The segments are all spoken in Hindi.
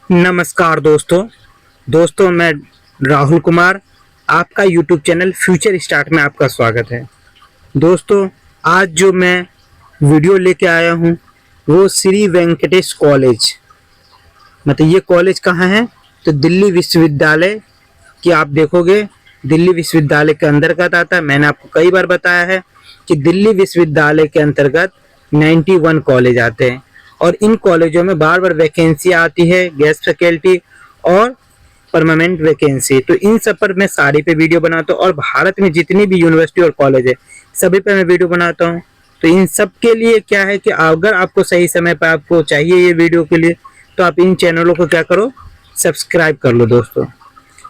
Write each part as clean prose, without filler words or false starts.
नमस्कार दोस्तों मैं राहुल कुमार। आपका यूट्यूब चैनल फ्यूचर स्टार्ट में आपका स्वागत है। दोस्तों, आज जो मैं वीडियो लेके आया हूँ वो श्री वेंकटेश कॉलेज, मतलब ये कॉलेज कहाँ है तो दिल्ली विश्वविद्यालय की आप देखोगे दिल्ली विश्वविद्यालय के अंतर्गत आता है। मैंने आपको कई बार बताया है कि दिल्ली विश्वविद्यालय के अंतर्गत 91 कॉलेज आते हैं और इन कॉलेजों में बार बार वैकेंसी आती है, गेस्ट फैकल्टी और परमानेंट वैकेंसी। तो इन सब पर मैं सारी पे वीडियो बनाता हूँ और भारत में जितनी भी यूनिवर्सिटी और कॉलेज है सभी पे मैं वीडियो बनाता हूँ। तो इन सब के लिए क्या है कि अगर आपको सही समय पर आपको चाहिए ये वीडियो के लिए तो आप इन चैनलों को क्या करो, सब्सक्राइब कर लो दोस्तों,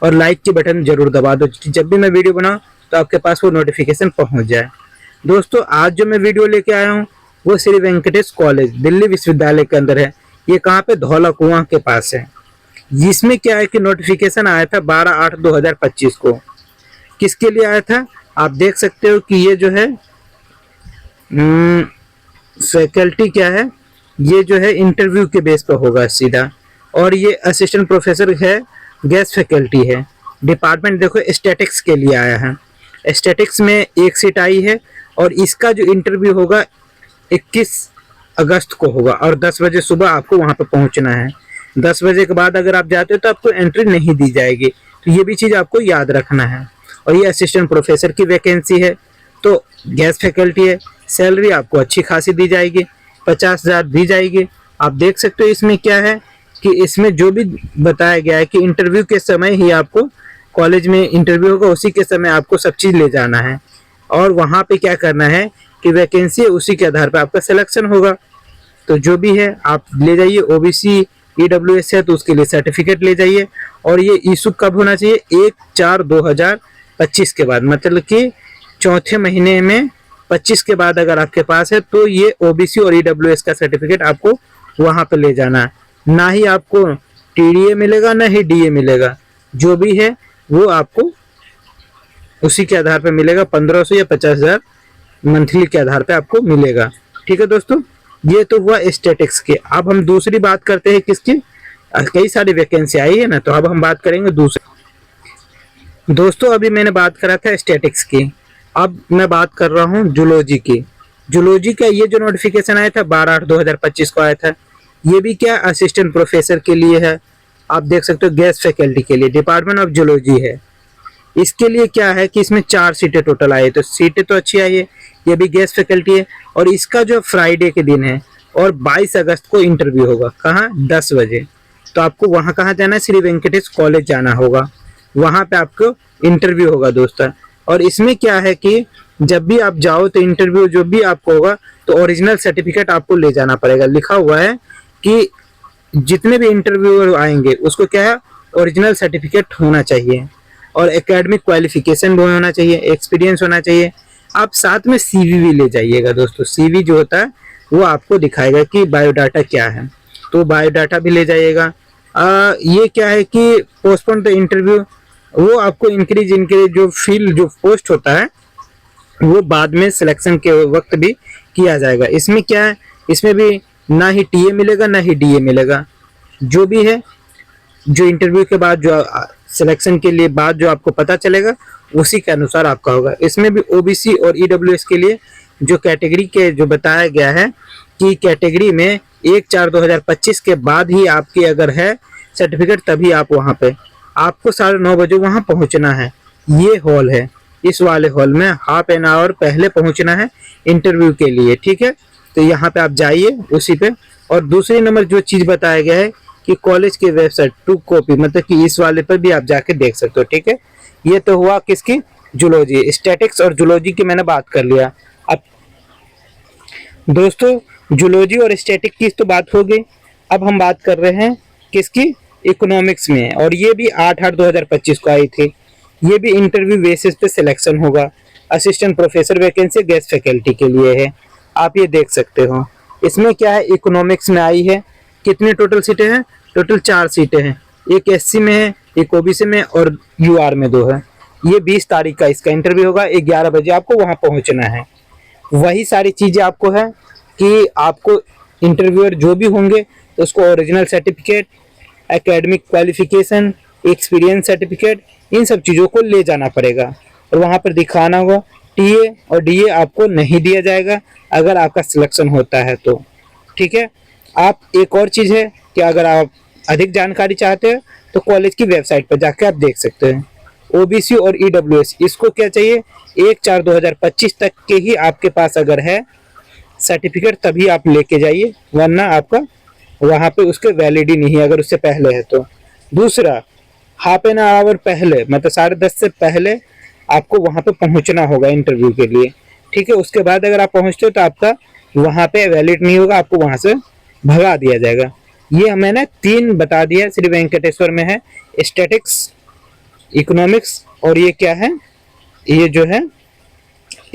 और लाइक की बटन जरूर दबा दो जब भी मैं वीडियो बनाऊँ तो आपके पास वो नोटिफिकेशन पहुँच जाए। दोस्तों, आज जो मैं वीडियो लेके आया हूँ वो श्री वेंकटेश कॉलेज दिल्ली विश्वविद्यालय के अंदर है। ये कहाँ पे, धौला कुआं के पास है। जिसमें क्या है कि नोटिफिकेशन आया था 12/8/2025 को। किसके लिए आया था आप देख सकते हो कि ये जो है फैकल्टी क्या है, ये जो है इंटरव्यू के बेस पर होगा सीधा, और ये असिस्टेंट प्रोफेसर है, गेस्ट फैकल्टी है। डिपार्टमेंट देखो स्टैटिक्स के लिए आया है। स्टैटिक्स में एक सीट आई है और इसका जो इंटरव्यू होगा 21 अगस्त को होगा और 10 बजे सुबह आपको वहां पर पहुंचना है। 10 बजे के बाद अगर आप जाते हो तो आपको एंट्री नहीं दी जाएगी, तो ये भी चीज़ आपको याद रखना है। और ये असिस्टेंट प्रोफेसर की वैकेंसी है, तो गेस्ट फैकल्टी है। सैलरी आपको अच्छी खासी दी जाएगी, 50,000 दी जाएगी। आप देख सकते हो इसमें क्या है कि इसमें जो भी बताया गया है कि इंटरव्यू के समय ही आपको, कॉलेज में इंटरव्यू होगा उसी के समय आपको सब चीज़ ले जाना है और वहाँ पे क्या करना है कि वैकेंसी है उसी के आधार पर आपका सिलेक्शन होगा। तो जो भी है आप ले जाइए। ओबीसी ईडब्ल्यूएस है तो उसके लिए सर्टिफिकेट ले जाइए। और ये इशू कब होना चाहिए, 1/4/2025 के बाद, मतलब कि चौथे महीने में 25 के बाद अगर आपके पास है तो ये ओबीसी और ईडब्ल्यूएस का सर्टिफिकेट आपको वहाँ पे ले जाना है। ना ही आपको टीडीए मिलेगा ना ही डीए मिलेगा, जो भी है वो आपको उसी के आधार पर मिलेगा। 1500 या 50,000 मंथली के आधार पे आपको मिलेगा। ठीक है दोस्तों, ये तो हुआ स्टैटिक्स के। अब हम दूसरी बात करते हैं किसकी, कई सारी वैकेंसी आई है ना, तो अब हम बात करेंगे दूसरी। दोस्तों, अभी मैंने बात करा था स्टैटिक्स की, अब मैं बात कर रहा हूँ जूलॉजी की। जूलॉजी का ये जो नोटिफिकेशन आया था 12/8/2025 को आया था। ये भी क्या असिस्टेंट प्रोफेसर के लिए है। आप देख सकते हो गेस्ट फैकल्टी के लिए, डिपार्टमेंट ऑफ जूलॉजी है। इसके लिए क्या है कि इसमें 4 सीटें टोटल आई है, तो सीटें तो अच्छी आई है। ये भी गेस्ट फैकल्टी है और इसका जो फ्राइडे के दिन है और 22 अगस्त को इंटरव्यू होगा। कहाँ, 10 बजे। तो आपको वहाँ कहाँ जाना है, श्री वेंकटेश कॉलेज जाना होगा, वहाँ पे आपको इंटरव्यू होगा दोस्तों। और इसमें क्या है कि जब भी आप जाओ तो इंटरव्यू जो भी आपको होगा तो ओरिजिनल सर्टिफिकेट आपको ले जाना पड़ेगा। लिखा हुआ है कि जितने भी इंटरव्यूअर आएंगे उसको क्या है, ओरिजिनल सर्टिफिकेट होना चाहिए और एकेडमिक क्वालिफिकेशन भी होना चाहिए, एक्सपीरियंस होना चाहिए। आप साथ में सीवी भी ले जाइएगा दोस्तों। सीवी जो होता है वो आपको दिखाएगा कि बायोडाटा क्या है, तो बायोडाटा भी ले जाइएगा। ये क्या है कि पोस्टपोन द इंटरव्यू, वो आपको इंक्रीज जो फील्ड जो पोस्ट होता है वो बाद में सिलेक्शन के वक्त भी किया जाएगा। इसमें क्या है, इसमें भी ना ही टीए मिलेगा ना ही डीए मिलेगा। जो भी है, जो इंटरव्यू के बाद जो सिलेक्शन के लिए बाद जो आपको पता चलेगा उसी के अनुसार आपका होगा। इसमें भी ओबीसी और ईडब्ल्यूएस के लिए जो कैटेगरी के जो बताया गया है कि कैटेगरी में 1/4/2025 के बाद ही आपकी अगर है सर्टिफिकेट तभी आप वहाँ पे, आपको 9:30 बजे वहाँ पहुँचना है। ये हॉल है, इस वाले हॉल में हाफ एन आवर पहले पहुँचना है इंटरव्यू के लिए। ठीक है, तो यहाँ पे आप जाइए उसी पे। और दूसरी नंबर जो चीज़ बताया गया है कि कॉलेज की वेबसाइट 2 कॉपी, मतलब कि इस वाले पर भी आप जाके देख सकते हो। ठीक है, ये तो हुआ किसकी, जूलॉजी, स्टैटिक्स और जूलॉजी की मैंने बात कर लिया। अब दोस्तों, जूलॉजी और स्टैटिक की तो बात हो गई। अब हम बात कर रहे हैं किसकी, इकोनॉमिक्स में, और ये भी 8/8/2025 को आई थी। ये भी इंटरव्यू बेसिस पे सिलेक्शन होगा। Assistant professor vacancy guest faculty के लिए है, आप ये देख सकते हो। इसमें क्या है, इकोनॉमिक्स में आई है। कितनी टोटल सीटें हैं, टोटल 4 सीटें हैं। एक एससी में है, एक ओबीसी में और यूआर में 2 है। ये 20 तारीख का इसका इंटरव्यू होगा, 11 बजे आपको वहाँ पहुँचना है। वही सारी चीज़ें आपको है कि आपको इंटरव्यूअर जो भी होंगे उसको original certificate academic qualification, experience certificate, इन सब चीज़ों को ले जाना पड़ेगा और वहाँ पर दिखाना होगा। टीए और डीए आपको नहीं दिया जाएगा अगर आपका सिलेक्शन होता है तो, ठीक है। आप एक और चीज़ है कि अगर आप अधिक जानकारी चाहते हैं तो कॉलेज की वेबसाइट पर जाकर आप देख सकते हैं। ओबीसी और ईडब्ल्यूएस इसको क्या चाहिए, 1/4/2025 तक के ही आपके पास अगर है सर्टिफिकेट तभी आप लेके जाइए, वरना आपका वहाँ पे उसके वैलिड ही नहीं है अगर उससे पहले है तो। दूसरा, हाफ एन आवर पहले मतलब 10:30 से पहले आपको वहाँ पे पहुँचना होगा इंटरव्यू के लिए, ठीक है। उसके बाद अगर आप पहुँचते हो तो आपका वहाँ पे वैलिड नहीं होगा, आपको वहाँ से भगा दिया जाएगा। ये मैंने 3 बता दिया, श्री वेंकटेश्वर में है स्टैटिक्स, इकोनॉमिक्स और ये क्या है, ये जो है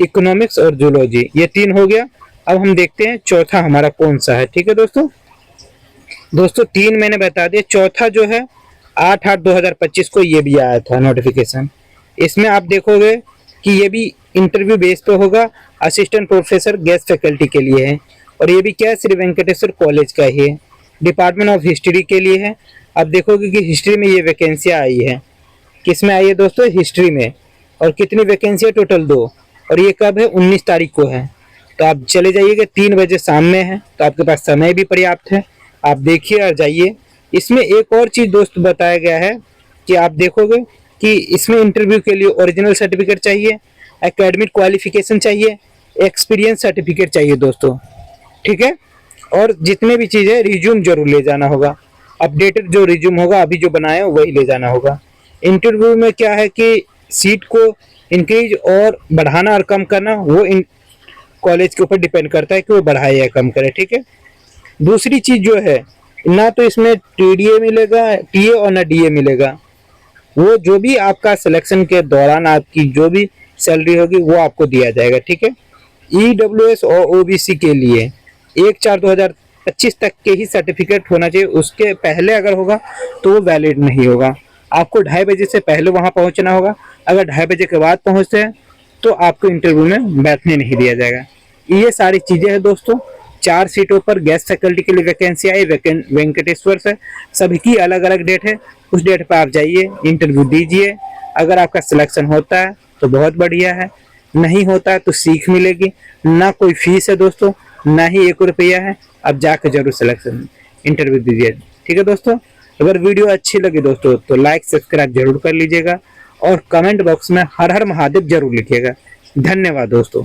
इकोनॉमिक्स और जूलॉजी, ये 3 हो गया। अब हम देखते हैं चौथा हमारा कौन सा है, ठीक है दोस्तों। 3 मैंने बता दिया, चौथा जो है 8/8/2025 को ये भी आया था नोटिफिकेशन। इसमें आप देखोगे कि ये भी इंटरव्यू बेस पे होगा, असिस्टेंट प्रोफेसर गेस्ट फैकल्टी के लिए है और ये भी क्या है, श्री वेंकटेश्वर कॉलेज का ही है, डिपार्टमेंट ऑफ हिस्ट्री के लिए है। आप देखोगे कि हिस्ट्री में ये वैकेंसियाँ आई है, किस में आई है दोस्तों, हिस्ट्री में। और कितनी वैकेंसी है, टोटल 2, और ये कब है, 19 तारीख को है। तो आप चले जाइएगा, 3 बजे शाम में है तो आपके पास समय भी पर्याप्त है, आप देखिए और जाइए। इसमें एक और चीज़ दोस्त बताया गया है कि आप देखोगे कि इसमें इंटरव्यू के लिए ओरिजिनल सर्टिफिकेट चाहिए, एकेडमिक क्वालिफिकेशन चाहिए, एक्सपीरियंस सर्टिफिकेट चाहिए दोस्तों, ठीक है। और जितने भी चीज़ें रिज्यूम जरूर ले जाना होगा, अपडेटेड जो रिज्यूम होगा अभी जो बनाए वही ले जाना होगा। इंटरव्यू में क्या है कि सीट को इंक्रीज और बढ़ाना और कम करना वो इन कॉलेज के ऊपर डिपेंड करता है कि वो बढ़ाए या कम करे, ठीक है। दूसरी चीज़ जो है, ना तो इसमें टीडीए मिलेगा, टीए और ना डीए मिलेगा। वो जो भी आपका सिलेक्शन के दौरान आपकी जो भी सैलरी होगी वो आपको दिया जाएगा, ठीक है। ईडब्ल्यूएस और ओबीसी के लिए 1/4/2025 तक के ही सर्टिफिकेट होना चाहिए, उसके पहले अगर होगा तो वो वैलिड नहीं होगा। आपको 2:30 बजे से पहले वहाँ पहुँचना होगा, अगर 2:30 बजे के बाद पहुँचते हैं तो आपको इंटरव्यू में बैठने नहीं दिया जाएगा। ये सारी चीज़ें हैं दोस्तों। 4 सीटों पर गेस्ट फैकल्टी के लिए वैकेंसी आई वेंकटेश्वर से, सभी की अलग अलग डेट है, उस डेट पर आप जाइए, इंटरव्यू दीजिए। अगर आपका सिलेक्शन होता है तो बहुत बढ़िया है, नहीं होता है तो सीख मिलेगी। ना कोई फीस है दोस्तों, ना ही 1 रुपया है, आप जाकर जरूर सिलेक्शन इंटरव्यू दीजिए, ठीक है दोस्तों। अगर वीडियो अच्छी लगी दोस्तों तो लाइक सब्सक्राइब जरूर कर लीजिएगा और कमेंट बॉक्स में हर हर महादेव जरूर लिखिएगा। धन्यवाद दोस्तों।